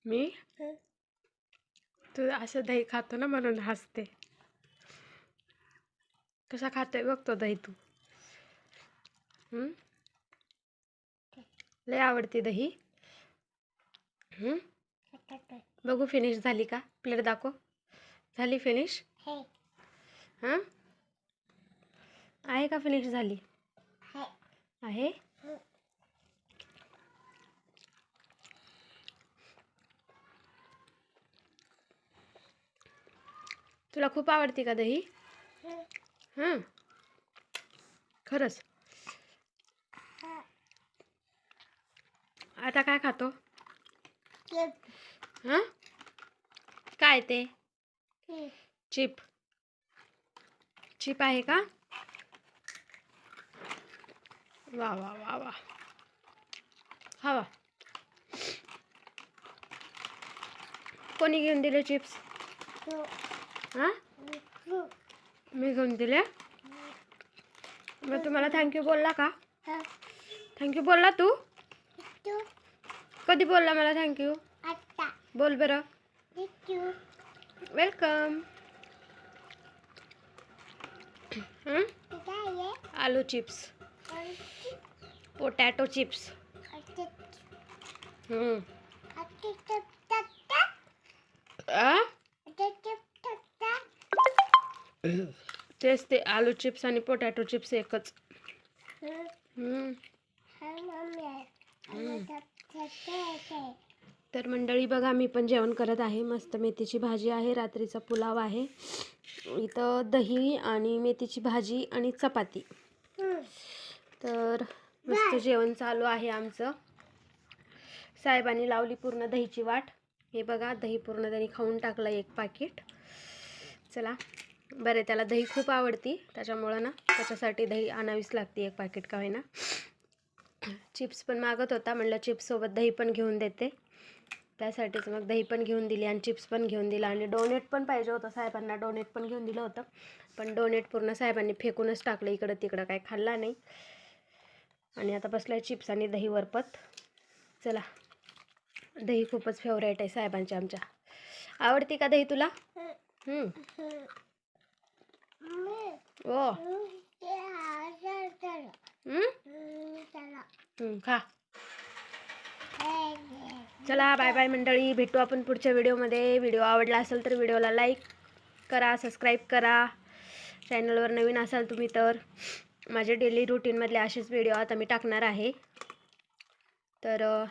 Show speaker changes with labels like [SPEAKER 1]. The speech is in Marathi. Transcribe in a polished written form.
[SPEAKER 1] मी तू असं दही खातो ना म्हणून हसते. कसा खातोय बघतो दही तू. लय आवडते दही. बघू फिनिश झाली का. प्लेट दाखव. झाली फिनिश. हां आहे का फिनिश झाली आहे. तुला खूप आवडते का दही. हां खरंच. आता काय खातो. हां काय ते चिप चिप आहे का. वा वा वा वा खावा. कोणी घेऊन दिले चिप्स. हां मी घेऊन दिले. मग तुम्हाला थँक्यू बोलला का. थँक्यू बोलला तू. कधी बोलला मला थँक्यू. बोल बरं. वेलकम. आलू चिप्स पोटॅटो चिप्स. तेच ते आलू चिप्स आणि पोटॅटो चिप्स एकच. तर मंडळी बघा मी पण जेवण करत आहे. मस्त मेथीची भाजी आहे. रात्रीचा पुलाव आहे. इथं दही आणि मेथीची भाजी आणि चपाती. तर मस्त जेवण चालू आहे आमचं. साहेबांनी लावली पूर्ण दहीची वाट. हे बघा दही पूर्ण त्यांनी खाऊन टाकलं एक पाकिट. चला बरं त्याला दही खूप आवडती त्याच्यामुळं ना त्याच्यासाठी दही आणावीच लागते एक पाकिट का होईना. चिप्स पण मागत होता. म्हणलं चिप्ससोबत दही पण घेऊन देते. त्यासाठीच मग दही पण घेऊन दिली आणि चिप्स पण घेऊन दिला. आणि डोनेट पण पाहिजे होतं साहेबांना. डोनेट पण घेऊन दिलं होतं. पण डोनेट पूर्ण साहेबांनी फेकूनच टाकलं इकडं तिकडं. काय खाल्ला नाही. आणि आता बसलाय चिप्स आणि दही वरपत. चला दही खूपच फेवरेट आहे साहेबांच्या आमच्या. आवडती का दही तुला. ओ खा. चला बाय बाय मंडळी. भेटू आपण पुढच्या व्हिडिओमध्ये. व्हिडिओ आवडला असेल तर व्हिडिओला लाईक करा, सबस्क्राईब करा. चॅनलवर नवीन असाल तुम्ही तर माझे डेली रुटीनमधले असेच व्हिडिओ आता मी टाकणार आहे. तर